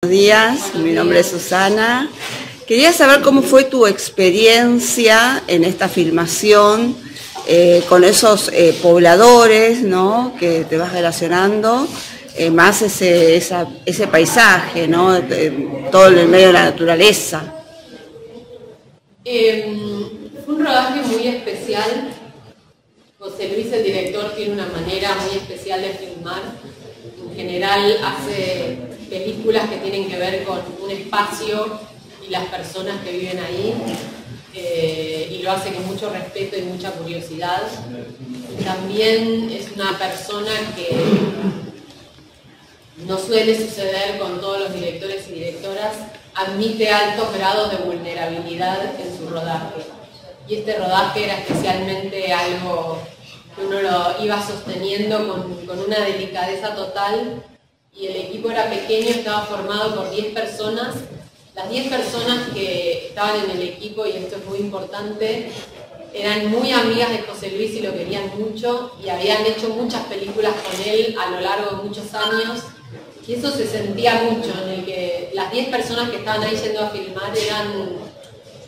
Buenos días, mi nombre es Susana. Quería saber cómo fue tu experiencia en esta filmación con esos pobladores, ¿no?, que te vas relacionando, más ese paisaje, ¿no?, todo en el medio de la naturaleza. Fue un rodaje muy especial. José Luis, el director, tiene una manera muy especial de filmar. En general hace películas que tienen que ver con un espacio y las personas que viven ahí, y lo hace con mucho respeto y mucha curiosidad. Y también es una persona que no suele suceder con todos los directores y directoras, admite altos grados de vulnerabilidad en su rodaje. Y este rodaje era especialmente algo que uno lo iba sosteniendo con una delicadeza total, y el equipo era pequeño, estaba formado por 10 personas. Las 10 personas que estaban en el equipo, y esto es muy importante, eran muy amigas de José Luis y lo querían mucho, y habían hecho muchas películas con él a lo largo de muchos años, y eso se sentía mucho, en el que las 10 personas que estaban ahí yendo a filmar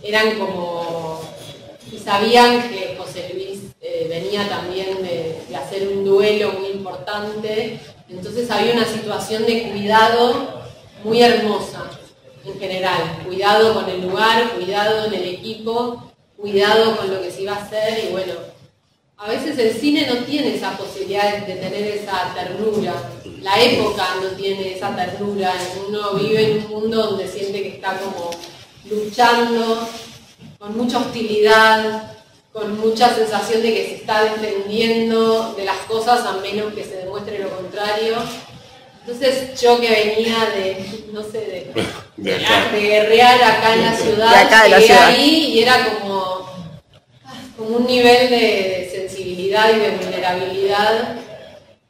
eran como, y sabían que José Luis venía también de hacer un duelo muy importante. Entonces había una situación de cuidado muy hermosa en general, cuidado con el lugar, cuidado en el equipo, cuidado con lo que se iba a hacer. Y bueno, a veces el cine no tiene esa posibilidad de tener esa ternura, la época no tiene esa ternura, uno vive en un mundo donde siente que está como luchando, con mucha hostilidad, con mucha sensación de que se está defendiendo de las cosas a menos que se demuestre lo contrario. Entonces yo que venía de, no sé, de guerrear acá en la ciudad, llegué ahí y era como un nivel de sensibilidad y de vulnerabilidad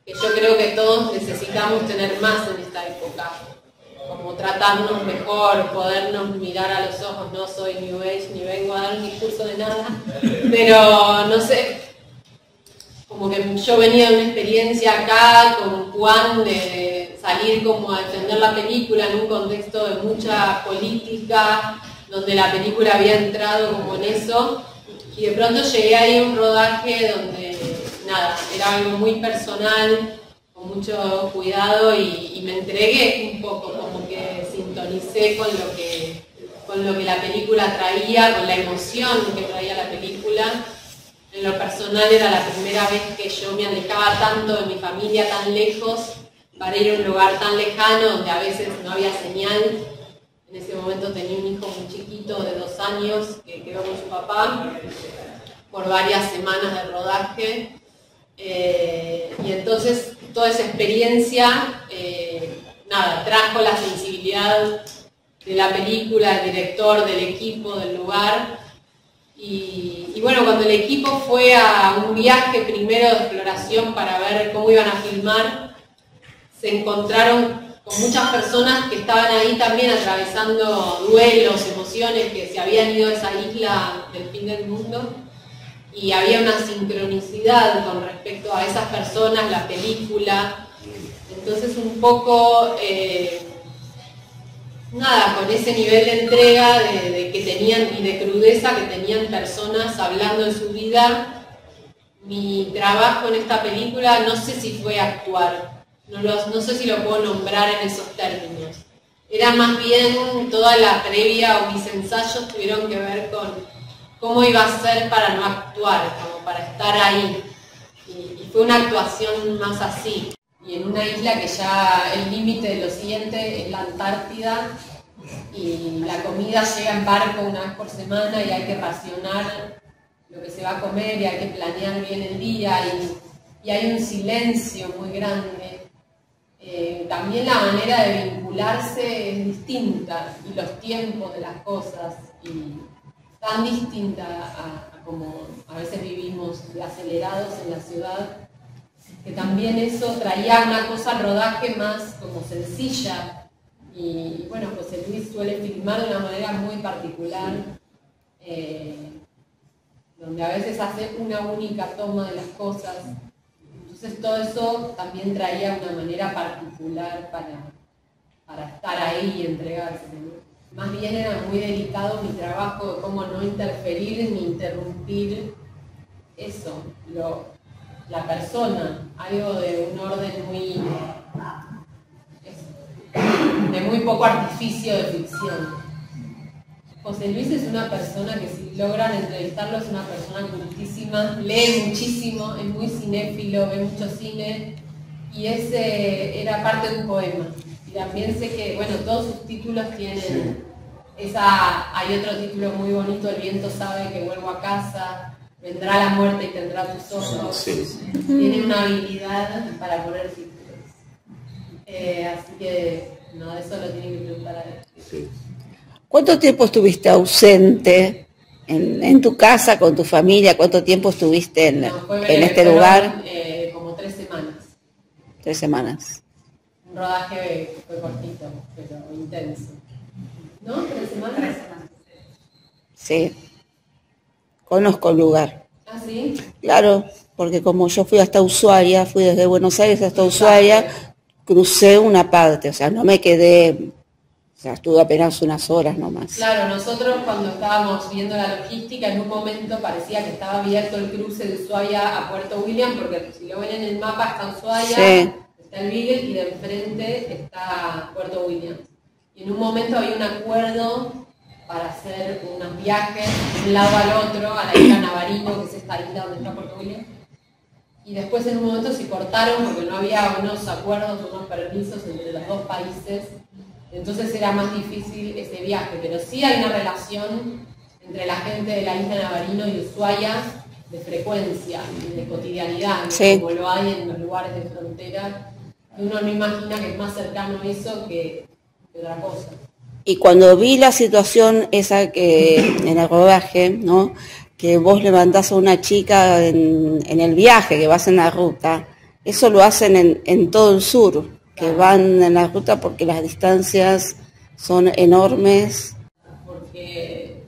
que yo creo que todos necesitamos tener más en esta época. Como tratarnos mejor, podernos mirar a los ojos. No soy New Age ni vengo a dar un discurso de nada, pero no sé, como que yo venía de una experiencia acá con Juan de salir como a defender la película en un contexto de mucha política, donde la película había entrado como en eso, y de pronto llegué ahí a un rodaje donde nada, era algo muy personal, con mucho cuidado, y me entregué un poco, como que sintonicé con lo que la película traía, con la emoción que traía la película. En lo personal era la primera vez que yo me alejaba tanto de mi familia, tan lejos, para ir a un lugar tan lejano donde a veces no había señal. En ese momento tenía un hijo muy chiquito de 2 años que quedó con su papá por varias semanas de rodaje. Y entonces toda esa experiencia trajo la sensibilidad de la película, del director, del equipo, del lugar. Y bueno, cuando el equipo fue a un viaje primero de exploración para ver cómo iban a filmar, se encontraron con muchas personas que estaban ahí también atravesando duelos, emociones, que se habían ido a esa isla del fin del mundo. Y había una sincronicidad con respecto a esas personas, la película. Entonces un poco, con ese nivel de entrega de que tenían y de crudeza que tenían personas hablando de su vida, mi trabajo en esta película no sé si fue actuar, no sé si lo puedo nombrar en esos términos. Era más bien toda la previa, o mis ensayos tuvieron que ver con cómo iba a ser para no actuar, como para estar ahí. Y fue una actuación más así. Y en una isla que ya el límite de lo siguiente es la Antártida, y la comida llega en barco una vez por semana y hay que racionar lo que se va a comer y hay que planear bien el día, y hay un silencio muy grande. También la manera de vincularse es distinta, y los tiempos de las cosas, y tan distinta a como a veces vivimos de acelerados en la ciudad, que también eso traía una cosa al rodaje más como sencilla. Y bueno, José Luis suele filmar de una manera muy particular, donde a veces hace una única toma de las cosas. Entonces todo eso también traía una manera particular estar ahí y entregarse, ¿no? Más bien era muy delicado mi trabajo de cómo no interferir ni interrumpir eso, la persona, algo de un orden de muy poco artificio de ficción. José Luis es una persona que, si logran entrevistarlo, es una persona cultísima, lee muchísimo, es muy cinéfilo, ve mucho cine, y ese era parte de un poema. Y también sé que, bueno, todos sus títulos tienen hay otro título muy bonito, El viento sabe que vuelvo a casa, vendrá la muerte y tendrá tus ojos. Sí. Tiene una habilidad para poner títulos. Así que, no, eso lo tienen que preguntar a él. Sí. ¿Cuánto tiempo estuviste ausente en tu casa, con tu familia? ¿Cuánto tiempo estuviste en este lugar? Como 3 semanas. 3 semanas. Un rodaje fue cortito, pero intenso. ¿No? 3 semanas. 3 semanas. Sí. Conozco el lugar. ¿Ah, sí? Claro, porque como yo fui hasta Ushuaia, fui desde Buenos Aires hasta Ushuaia, crucé una parte, o sea, no me quedé... O sea, estuve apenas unas horas nomás. Claro, nosotros cuando estábamos viendo la logística, en un momento parecía que estaba abierto el cruce de Ushuaia a Puerto William, porque si lo ven en el mapa está Ushuaia, sí, está el Beagle y de enfrente está Puerto William. Y en un momento había un acuerdo para hacer unos viajes de un lado al otro, a la isla Navarino, que es esta isla donde está Puerto William. Y después en un momento se cortaron porque no había unos acuerdos, unos permisos entre los dos países. Entonces era más difícil ese viaje, pero sí hay una relación entre la gente de la isla Navarino y Ushuaia de frecuencia, de cotidianidad, ¿no? Sí. Como lo hay en los lugares de frontera, uno no imagina que es más cercano eso que otra cosa. Y cuando vi la situación esa que en el rodaje, ¿no? Que vos levantás a una chica en el viaje, que vas en la ruta, eso lo hacen en todo el sur, que van en la ruta porque las distancias son enormes. Porque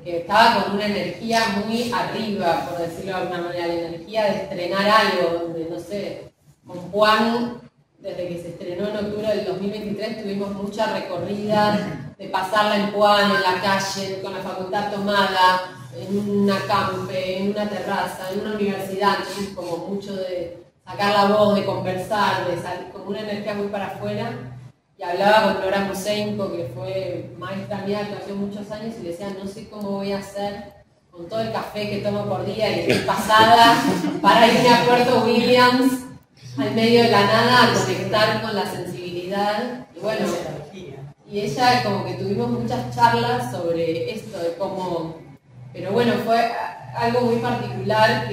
estaba con una energía muy arriba, por decirlo de alguna manera, la energía de estrenar algo, donde, no sé, con Juan, desde que se estrenó en octubre del 2023, tuvimos mucha recorrida de pasarla en Juan, en la calle, con la facultad tomada, en una campe, en una terraza, en una universidad, entonces como mucho de sacar la voz, de conversar, de salir con una energía muy para afuera. Y hablaba con Nora Mosenko, que fue maestra mía de actuación muchos años, y le decía, no sé cómo voy a hacer con todo el café que tomo por día y estoy pasada para irme a Puerto Williams, al medio de la nada, a conectar con la sensibilidad. Y bueno, y ella como que tuvimos muchas charlas sobre esto, de cómo... Pero bueno, fue algo muy particular,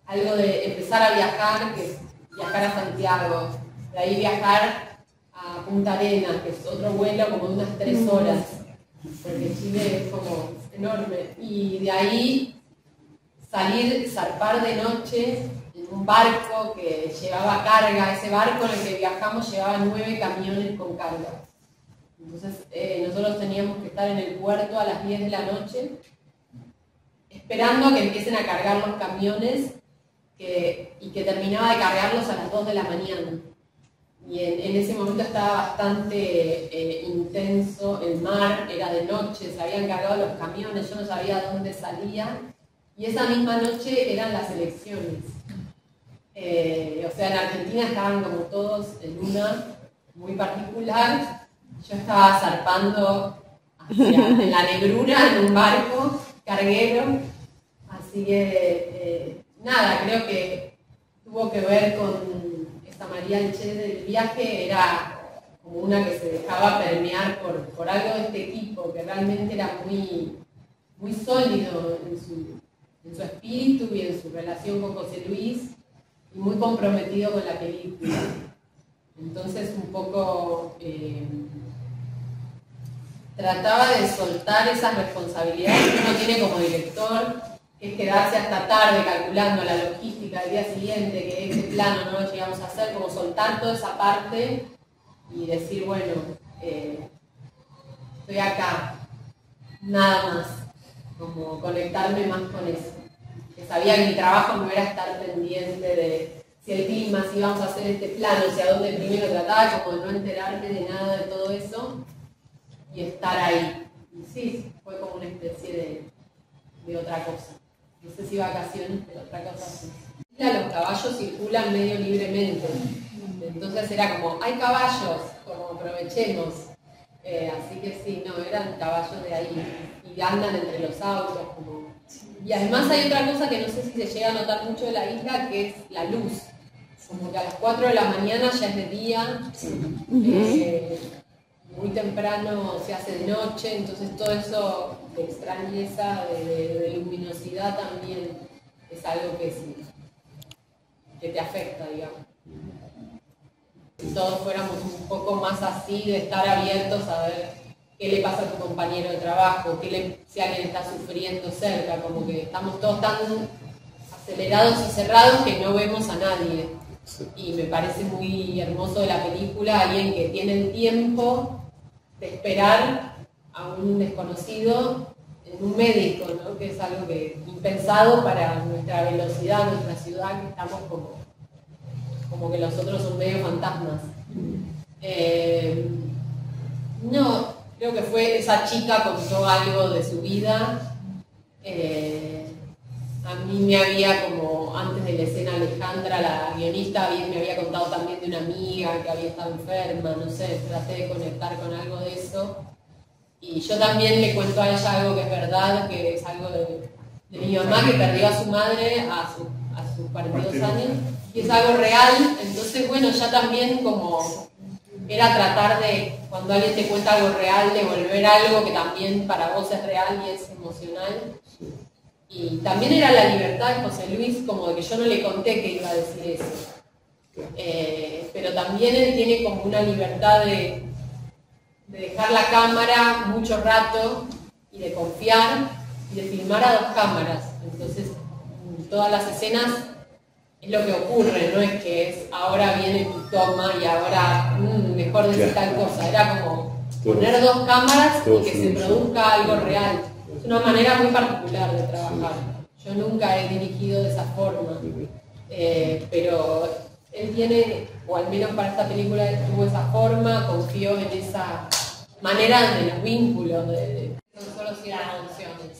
algo de empezar a viajar, que es viajar a Santiago, de ahí viajar a Punta Arenas, que es otro vuelo como de unas 3 horas, porque Chile es como enorme, y de ahí zarpar de noche en un barco que llevaba carga. Ese barco en el que viajamos llevaba 9 camiones con carga. Entonces nosotros teníamos que estar en el puerto a las 10 de la noche, esperando a que empiecen a cargar los camiones, y que terminaba de cargarlos a las 2 de la mañana. Y en ese momento estaba bastante intenso el mar, era de noche, se habían cargado los camiones, yo no sabía dónde salía, y esa misma noche eran las elecciones. O sea, en Argentina estaban como todos en una muy particular, yo estaba zarpando en la negrura, en un barco carguero, así que nada, creo que tuvo que ver con esta María Elche del viaje, era como una que se dejaba permear por algo de este tipo, que realmente era muy, muy sólido en su espíritu y en su relación con José Luis, y muy comprometido con la película. Entonces un poco trataba de soltar esas responsabilidades que uno tiene como director, que es quedarse hasta tarde calculando la logística del día siguiente, que ese plano no lo llegamos a hacer, como soltar toda esa parte y decir, bueno, estoy acá, nada más, como conectarme más con eso. Que sabía que mi trabajo no era estar pendiente si el clima, si vamos a hacer este plano, si a dónde primero trataba, como de no enterarte de nada de todo eso y estar ahí. Y sí, fue como una especie de otra cosa. No sé si vacaciones, pero otra cosa sí. Los caballos circulan medio libremente, entonces era como, hay caballos, como aprovechemos. Así que sí, no, eran caballos de ahí y andan entre los autos. Como... Y además hay otra cosa que no sé si se llega a notar mucho de la isla, que es la luz. Como que a las 4 de la mañana ya es de día, muy temprano se hace de noche, entonces todo eso de extrañeza, de luminosidad también es algo que te afecta, digamos. Si todos fuéramos un poco más así, de estar abiertos a ver qué le pasa a tu compañero de trabajo, si alguien está sufriendo cerca, como que estamos todos tan acelerados y cerrados que no vemos a nadie. Y me parece muy hermoso de la película alguien que tiene el tiempo de esperar a un desconocido en un médico, ¿no? Que es algo que impensado para nuestra velocidad, nuestra ciudad, que estamos como que los otros son medio fantasmas. No, creo que fue esa chica contó algo de su vida. A mí me había, como antes de la escena, Alejandra, la guionista, me había contado también de una amiga que había estado enferma, no sé, traté de conectar con algo de eso. Y yo también le cuento a ella algo que es verdad, que es algo de mi mamá, que perdió a su madre a sus 42 años, y es algo real. Entonces, bueno, ya también como era tratar de, cuando alguien te cuenta algo real, devolver algo que también para vos es real y es emocional. Y también era la libertad de José Luis, como de que yo no le conté que iba a decir eso. Pero también él tiene como una libertad de dejar la cámara mucho rato y de confiar y de filmar a 2 cámaras. Entonces, todas las escenas es lo que ocurre, no es que es ahora viene tu toma y ahora mejor decir tal cosa. Era como poner 2 cámaras y que se produzca algo real. Es una manera muy particular de trabajar. Yo nunca he dirigido de esa forma, pero él tiene, o al menos para esta película, tuvo esa forma, confió en esa manera de los vínculos, son solo 100 emociones.